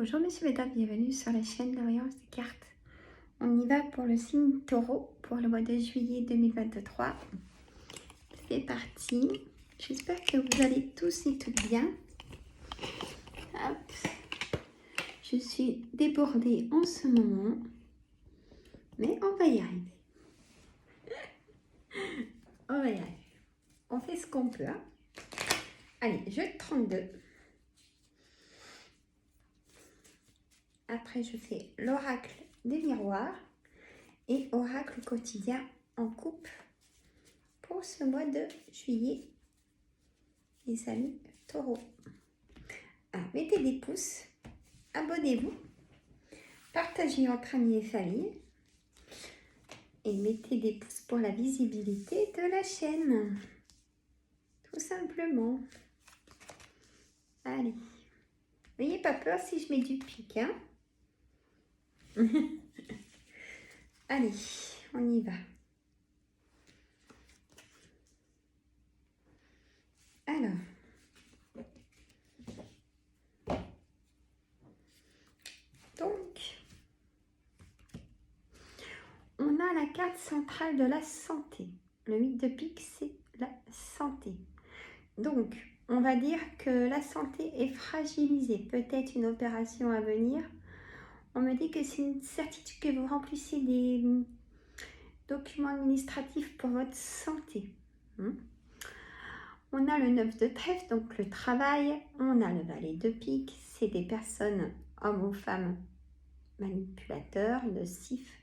Bonjour Monsieur Mesdames, bienvenue sur la chaîne de voyance des cartes. On y va pour le signe Taureau pour le mois de juillet 2023. C'est parti. J'espère que vous allez tous et toutes bien. Hop. Je suis débordée en ce moment, mais on va y arriver. On va y arriver. On fait ce qu'on peut. Hein. Allez, jeu de 32. Après, je fais l'oracle des miroirs et oracle quotidien en coupe pour ce mois de juillet, les amis taureaux. Alors, mettez des pouces, abonnez-vous, partagez entre amis et famille et mettez des pouces pour la visibilité de la chaîne. Tout simplement. Allez. N'ayez pas peur si je mets du pic, hein. Allez, on y va. Alors, donc, on a la carte centrale de la santé. Le 8 de pique, c'est la santé. Donc, on va dire que la santé est fragilisée. Peut-être une opération à venir. On me dit que c'est une certitude que vous remplissez des documents administratifs pour votre santé. On a le 9 de trèfle, donc le travail. On a le valet de pique. C'est des personnes, hommes ou femmes, manipulateurs, nocifs.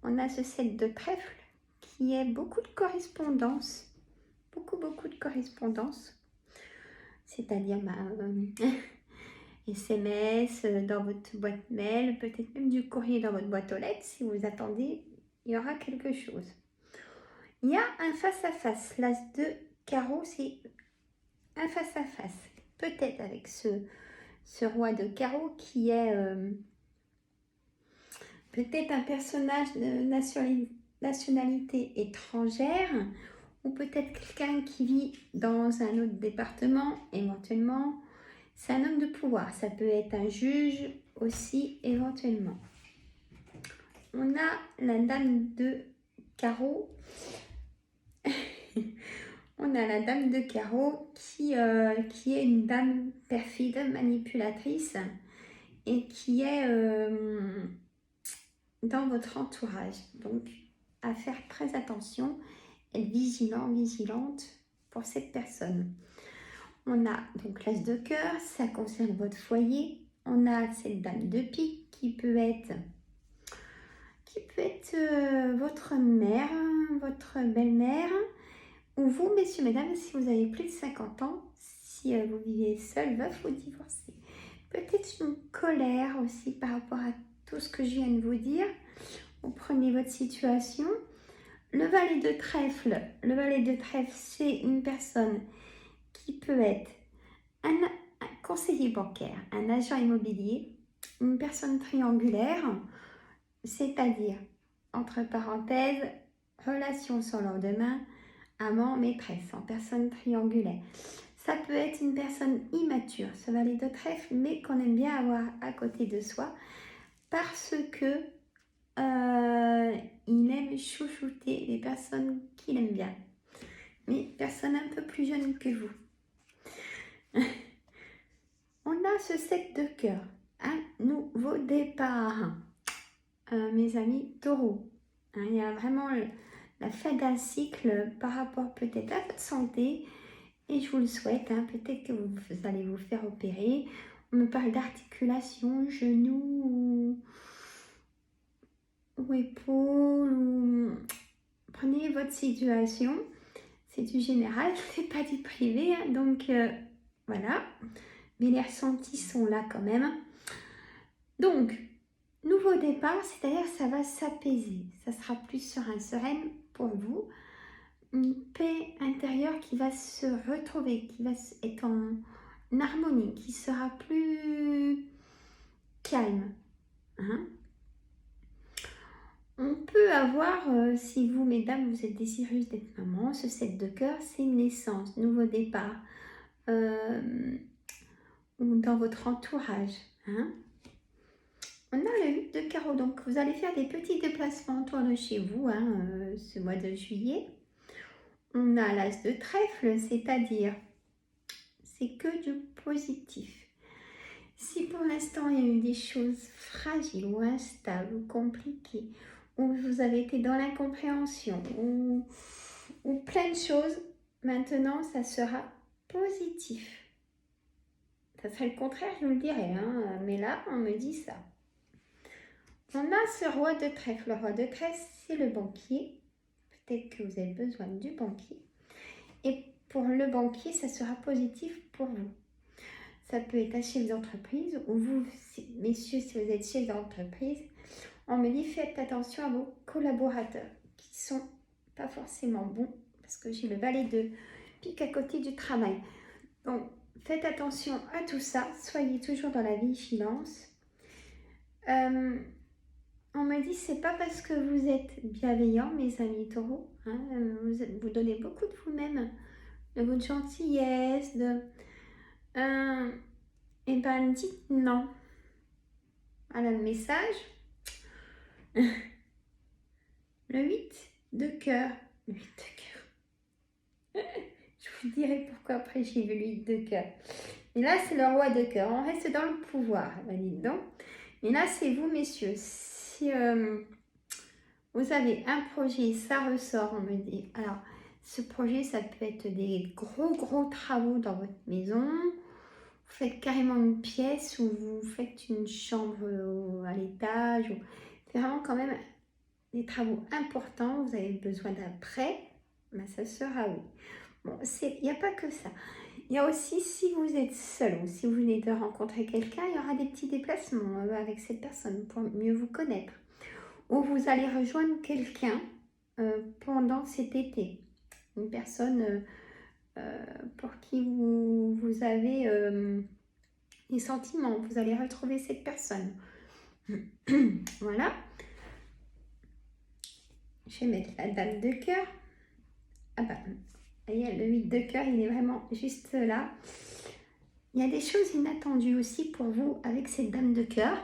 On a ce 7 de trèfle qui est beaucoup de correspondance. Beaucoup de correspondance. C'est-à-dire SMS dans votre boîte mail, peut-être même du courrier dans votre boîte aux lettres. Si vous attendez, il y aura quelque chose. Il y a un face-à-face. L'as de carreau, c'est un face-à-face. Peut-être avec ce roi de carreau qui est peut-être un personnage de nationalité étrangère ou peut-être quelqu'un qui vit dans un autre département, éventuellement. C'est un homme de pouvoir. Ça peut être un juge aussi, éventuellement. On a la dame de carreau. On a la dame de carreau qui est une dame perfide, manipulatrice et qui est dans votre entourage. Donc, à faire très attention, être vigilant, vigilante pour cette personne. On a donc l'as de cœur, ça concerne votre foyer. On a cette dame de pique qui peut être votre mère, votre belle-mère, ou vous, messieurs, mesdames, si vous avez plus de 50 ans, si vous vivez seul, veuf ou divorcé. Peut-être une colère aussi par rapport à tout ce que je viens de vous dire. Vous prenez votre situation. Le valet de trèfle, c'est une personne qui peut être un conseiller bancaire, un agent immobilier, une personne triangulaire, c'est-à-dire, entre parenthèses, relation sans lendemain, amant, maîtresse, en personne triangulaire. Ça peut être une personne immature, ce valet de trèfle, mais qu'on aime bien avoir à côté de soi parce que il aime chouchouter les personnes qu'il aime bien. Mais personne un peu plus jeune que vous. On a ce 7 de cœur, un nouveau départ, mes amis taureaux. Il y a vraiment la fin d'un cycle par rapport peut-être à votre santé et je vous le souhaite. Peut-être que vous allez vous faire opérer. On me parle d'articulation, genoux ou épaules. Prenez votre situation. C'est du général, c'est pas du privé. Donc voilà. Mais les ressentis sont là quand même. Donc, nouveau départ, c'est-à-dire ça va s'apaiser. Ça sera plus serein, sereine pour vous. Une paix intérieure qui va se retrouver, qui va être en harmonie, qui sera plus calme. On peut avoir, si vous, mesdames, vous êtes désireuses d'être maman, ce 7 de cœur, c'est une naissance, nouveau départ. ou dans votre entourage. Hein. On a le 8 de carreau, donc vous allez faire des petits déplacements autour de chez vous ce mois de juillet. On a l'as de trèfle, c'est-à-dire c'est que du positif. Si pour l'instant il y a eu des choses fragiles ou instables ou compliquées, ou vous avez été dans l'incompréhension, ou plein de choses, maintenant ça sera positif. Ça serait le contraire, je vous le dirais, hein, mais là on me dit ça. On a ce roi de trèfle. Le roi de trèfle, c'est le banquier. Peut-être que vous avez besoin du banquier. Et pour le banquier, ça sera positif pour vous. Ça peut être un chef d'entreprise ou vous, messieurs, si vous êtes chef d'entreprise, on me dit faites attention à vos collaborateurs qui sont pas forcément bons parce que j'ai le valet de pique à côté du travail. Donc, faites attention à tout ça. Soyez toujours dans la vigilance. On me dit c'est pas parce que vous êtes bienveillant, mes amis taureaux, hein, vous donnez beaucoup de vous-même, de votre gentillesse, et ben dites non. Voilà le message. Le 8 de cœur. Le 8 de cœur. Je vous dirai pourquoi après j'ai vu le 8 de cœur. Et là c'est le roi de cœur. On reste dans le pouvoir, dites donc. Et là c'est vous, messieurs. Si vous avez un projet, ça ressort, on me dit. Alors, ce projet, ça peut être des gros travaux dans votre maison. Vous faites carrément une pièce ou vous faites une chambre à l'étage. C'est vraiment quand même des travaux importants. Vous avez besoin d'un prêt. Ben, ça sera oui. Bon, il n'y a pas que ça. Il y a aussi, si vous êtes seul ou si vous venez de rencontrer quelqu'un, il y aura des petits déplacements avec cette personne pour mieux vous connaître. Ou vous allez rejoindre quelqu'un pendant cet été. Une personne pour qui vous avez des sentiments. Vous allez retrouver cette personne. Voilà. Je vais mettre la dame de cœur. Ah bah, le 8 de cœur, il est vraiment juste là. Il y a des choses inattendues aussi pour vous avec cette dame de cœur.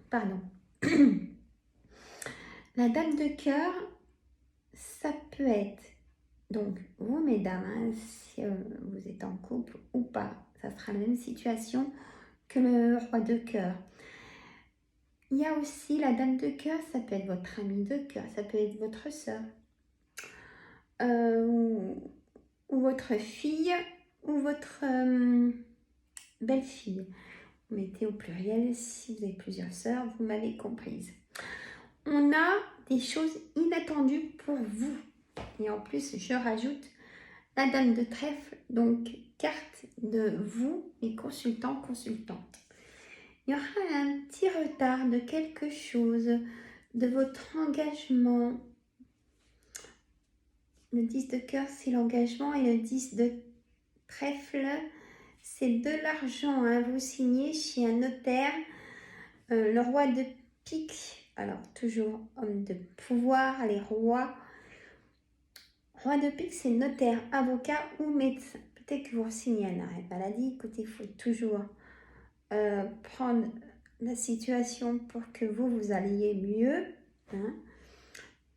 Pardon. La dame de cœur, ça peut être, donc vous mesdames, hein, si vous êtes en couple ou pas, ça sera la même situation que le roi de cœur. Il y a aussi la dame de cœur, ça peut être votre amie de cœur, ça peut être votre soeur, ou votre fille, ou votre belle-fille. Vous mettez au pluriel si vous avez plusieurs sœurs, vous m'avez comprise. On a des choses inattendues pour vous. Et en plus, je rajoute la dame de trèfle, donc carte de vous, les consultants, consultantes. Il y aura un petit retard de quelque chose, de votre engagement. Le 10 de cœur, c'est l'engagement et le 10 de trèfle, c'est de l'argent. Hein. Vous signez chez un notaire. Le roi de pique, alors toujours homme de pouvoir, les rois. Roi de pique, c'est notaire, avocat ou médecin. Peut-être que vous signez un arrêt maladie. Écoutez, il faut toujours prendre la situation pour que vous alliez mieux. Hein.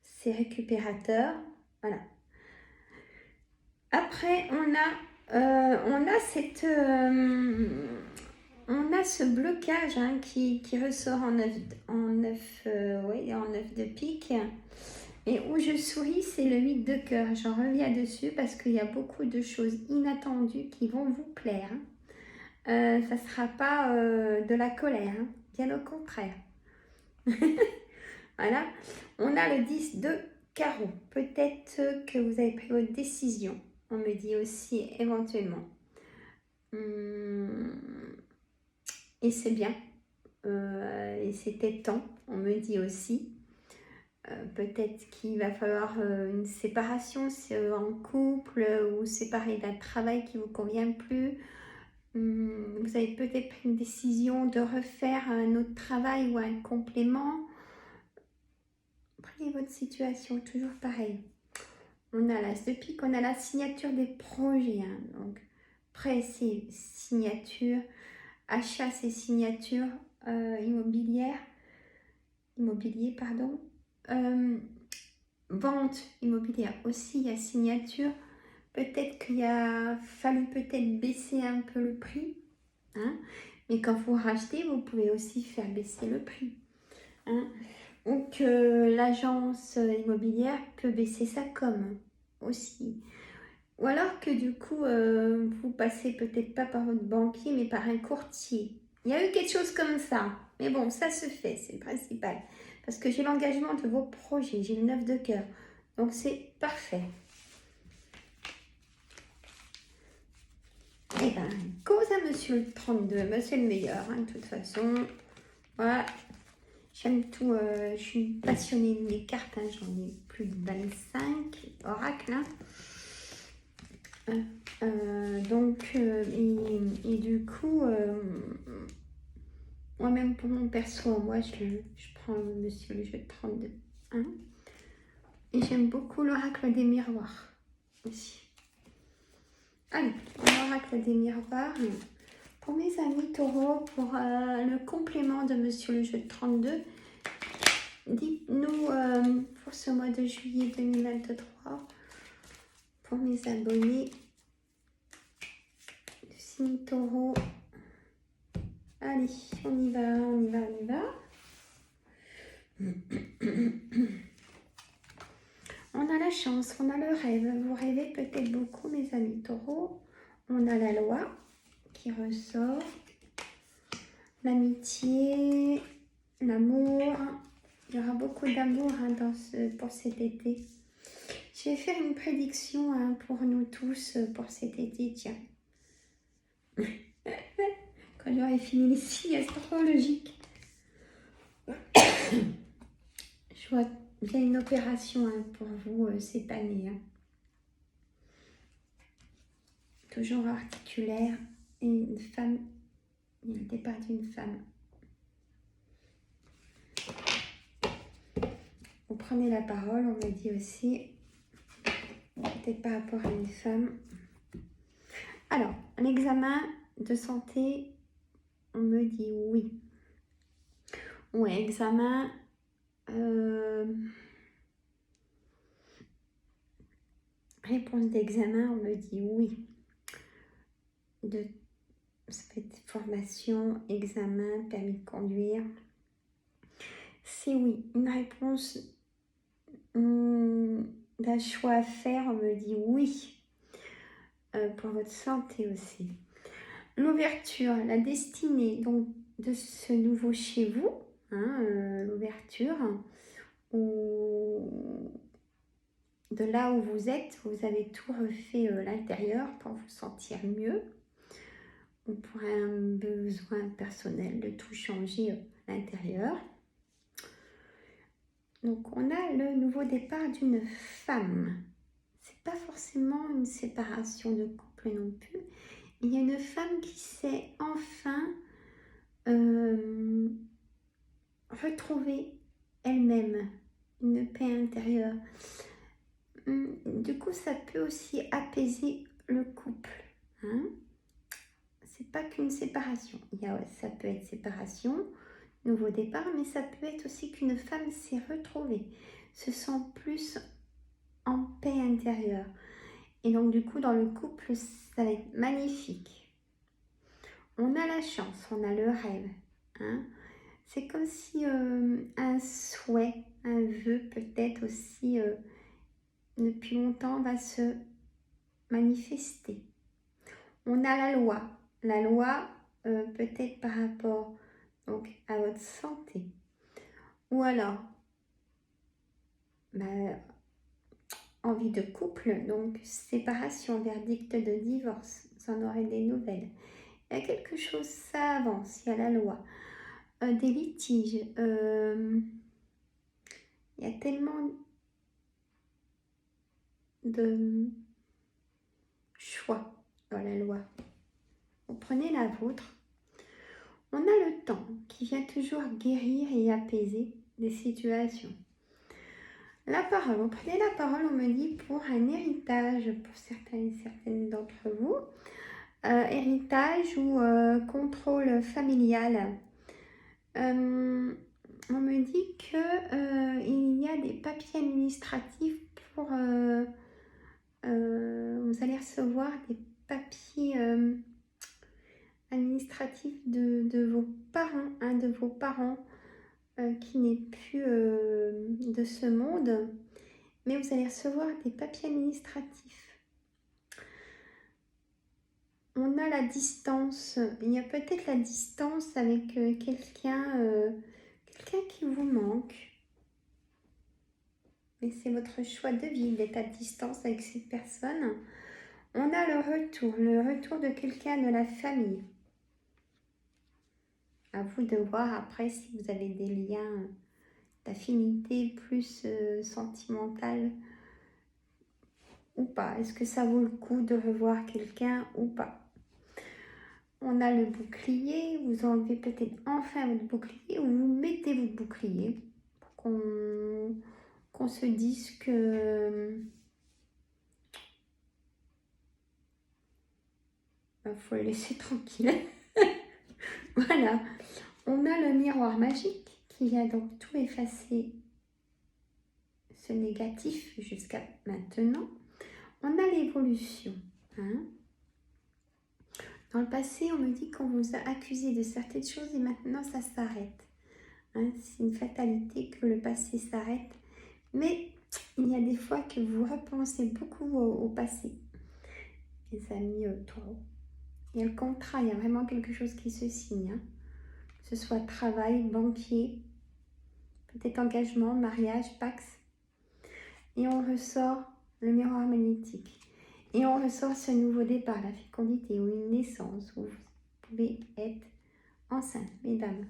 C'est récupérateur. Voilà. Après, on a ce blocage hein, qui ressort en 9 de pique. Et où je souris, c'est le 8 de cœur. J'en reviens dessus parce qu'il y a beaucoup de choses inattendues qui vont vous plaire. Ça ne sera pas de la colère, hein, bien au contraire. Voilà. On a le 10 de carreau. Peut-être que vous avez pris votre décision. On me dit aussi éventuellement. Et c'est bien. Et c'était temps, on me dit aussi. Peut-être qu'il va falloir une séparation en couple ou séparer d'un travail qui ne vous convient plus. Vous avez peut-être pris une décision de refaire un autre travail ou un complément. Prenez votre situation, toujours pareil. On a l'as de pique, on a la signature des projets. Hein, donc, prêts, c'est signature. Achat, c'est signature immobilier, pardon. Vente immobilière aussi, il y a signature. Peut-être qu'il a fallu peut-être baisser un peu le prix. Hein, mais quand vous rachetez, vous pouvez aussi faire baisser le prix. Hein, ou que l'agence immobilière peut baisser sa com aussi. Ou alors que du coup, vous passez peut-être pas par votre banquier, mais par un courtier. Il y a eu quelque chose comme ça. Mais bon, ça se fait, c'est le principal. Parce que j'ai l'engagement de vos projets, j'ai le 9 de cœur. Donc c'est parfait. Eh bien, cause à monsieur le 32, monsieur le meilleur, hein, de toute façon. Voilà. J'aime tout, je suis passionnée des cartes, hein, j'en ai plus de 25 oracles. Hein. Et du coup, moi-même pour mon perso, moi je prends monsieur le jeu de 32. Hein. Et j'aime beaucoup l'oracle des miroirs aussi. Allez, l'oracle des miroirs. Pour mes amis taureaux, pour le complément de monsieur le jeu de 32, dites-nous pour ce mois de juillet 2023, pour mes abonnés de signe taureau. Allez, on y va, on y va, on y va. On a la chance, on a le rêve. Vous rêvez peut-être beaucoup, mes amis taureaux. On a la loi qui ressort. L'amitié, l'amour. Il y aura beaucoup d'amour hein, pour cet été. Je vais faire une prédiction hein, pour nous tous pour cet été, tiens. Quand j'aurai fini les signes astrologiques. Je vois bien une opération hein, pour vous cette année. Hein. Toujours articulaire. Et une femme, il y a le départ d'une femme. Vous prenez la parole, on me dit aussi, peut-être par rapport à une femme. Alors, l'examen de santé, on me dit oui. Ouais, examen. Réponse d'examen, on me dit oui. Ça peut être formation, examen, permis de conduire. C'est oui. Une réponse d'un choix à faire, on me dit oui. Pour votre santé aussi. L'ouverture, la destinée donc, de ce nouveau chez vous, hein, l'ouverture, ou de là où vous êtes, vous avez tout refait l'intérieur pour vous sentir mieux, ou pour un besoin personnel de tout changer à l'intérieur. Donc on a le nouveau départ d'une femme. C'est pas forcément une séparation de couple non plus. Il y a une femme qui s'est enfin retrouver elle-même, une paix intérieure. Du coup, ça peut aussi apaiser le couple. Hein? C'est pas qu'une séparation. Ça peut être séparation, nouveau départ, mais ça peut être aussi qu'une femme s'est retrouvée, se sent plus en paix intérieure. Et donc, du coup, dans le couple, ça va être magnifique. On a la chance, on a le rêve. Hein? C'est comme si un souhait, un vœu peut-être aussi depuis longtemps va se manifester. On a la loi. La loi peut-être par rapport donc, à votre santé. Ou alors, envie de couple, donc séparation, verdict de divorce. Vous en aurez des nouvelles. Il y a quelque chose, ça avance, il y a la loi. Des litiges. Il y a tellement de choix dans la loi. Vous prenez la vôtre. On a le temps qui vient toujours guérir et apaiser des situations. La parole, vous prenez la parole, on me dit, pour un héritage, pour certains et certaines d'entre vous. héritage ou contrôle familial. On me dit que il y a des papiers administratifs pour... vous allez recevoir des papiers administratifs de vos parents, un de vos parents qui n'est plus de ce monde, mais vous allez recevoir des papiers administratifs. On a la distance, il y a peut-être la distance avec quelqu'un qui vous manque. Mais c'est votre choix de vie d'être à distance avec cette personne. On a le retour de quelqu'un de la famille. À vous de voir après si vous avez des liens d'affinité plus sentimentale ou pas. Est-ce que ça vaut le coup de revoir quelqu'un ou pas? On a le bouclier, vous enlevez peut-être enfin votre bouclier ou vous mettez votre bouclier pour qu'on se dise que faut le laisser tranquille. Voilà, on a le miroir magique qui vient donc tout effacer ce négatif jusqu'à maintenant. On a l'évolution. Hein. Dans le passé, on me dit qu'on vous a accusé de certaines choses et maintenant ça s'arrête. Hein, c'est une fatalité que le passé s'arrête. Mais il y a des fois que vous repensez beaucoup au passé. Les amis taureaux. Il y a le contrat, il y a vraiment quelque chose qui se signe. Hein. Que ce soit travail, banquier, peut-être engagement, mariage, pax. Et on ressort le miroir magnétique. Et on ressort ce nouveau départ, la fécondité ou une naissance où vous pouvez être enceinte, mesdames,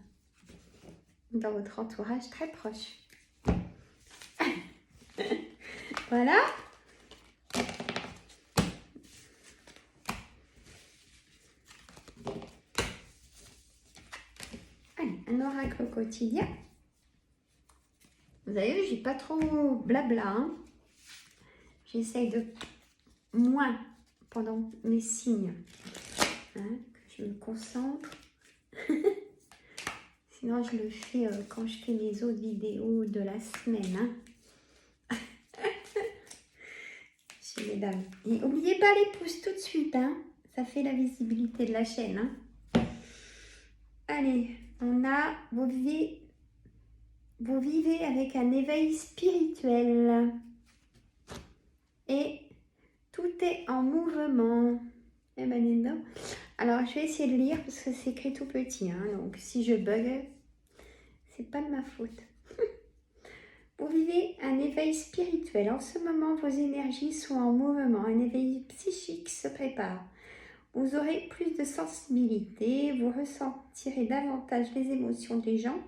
dans votre entourage très proche. Voilà. Allez, un oracle quotidien. Vous avez vu, j'ai pas trop blabla. Hein. J'essaye de moins pendant mes signes. Hein, que je me concentre. Sinon, je le fais quand je fais mes autres vidéos de la semaine. Hein. Chez mesdames. Et n'oubliez pas les pouces tout de suite. Hein. Ça fait la visibilité de la chaîne. Hein. Allez, on a... Vous vivez avec un éveil spirituel. Et tout est en mouvement. Eh ben, dis donc. Alors, je vais essayer de lire parce que c'est écrit tout petit. Hein, donc, si je bug, c'est pas de ma faute. Vous vivez un éveil spirituel. En ce moment, vos énergies sont en mouvement. Un éveil psychique se prépare. Vous aurez plus de sensibilité. Vous ressentirez davantage les émotions des gens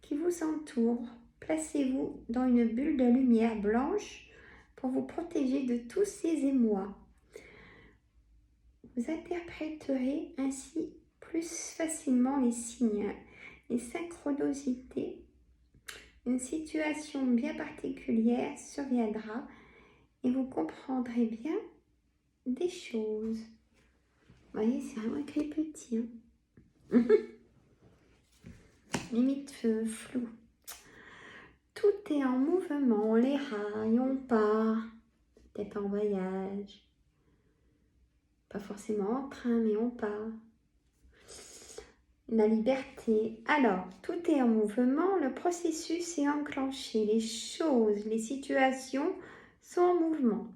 qui vous entourent. Placez-vous dans une bulle de lumière blanche pour vous protéger de tous ces émois. Vous interpréterez ainsi plus facilement les signes, les synchronicités. Une situation bien particulière surviendra et vous comprendrez bien des choses. Vous voyez, c'est vraiment écrit petit. Hein. Limite flou. Tout est en mouvement, on les raille, on part, peut-être en voyage. Pas forcément en train, mais on part. La liberté. Alors, tout est en mouvement, le processus est enclenché, les choses, les situations sont en mouvement.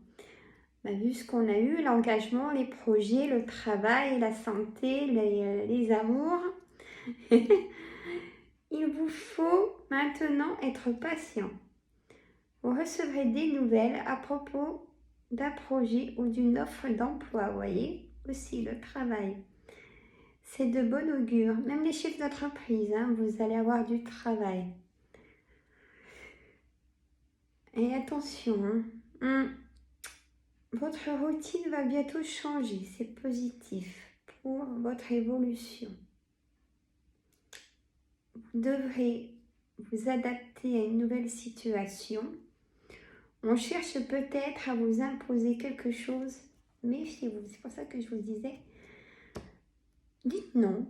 On a vu ce qu'on a eu, l'engagement, les projets, le travail, la santé, les amours. Il vous faut maintenant être patient. Vous recevrez des nouvelles à propos d'un projet ou d'une offre d'emploi, vous voyez, aussi le travail. C'est de bon augure. Même les chefs d'entreprise, hein, vous allez avoir du travail. Et attention, votre routine va bientôt changer. C'est positif pour votre évolution. Vous devrez vous adapter à une nouvelle situation. On cherche peut-être à vous imposer quelque chose. Méfiez-vous. C'est pour ça que je vous disais, Dites non,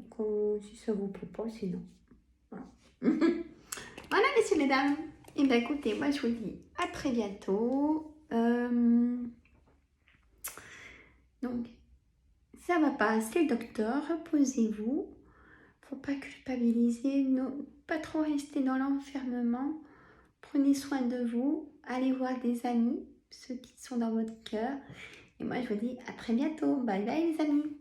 si ça vous plaît pas, sinon. Voilà. Voilà, messieurs, mesdames. Et bien, écoutez, moi, je vous dis à très bientôt. Donc, ça va pas, c'est le docteur. Reposez-vous. Faut pas culpabiliser, pas trop rester dans l'enfermement. Prenez soin de vous. Allez voir des amis, ceux qui sont dans votre cœur. Et moi, je vous dis à très bientôt. Bye bye, les amis.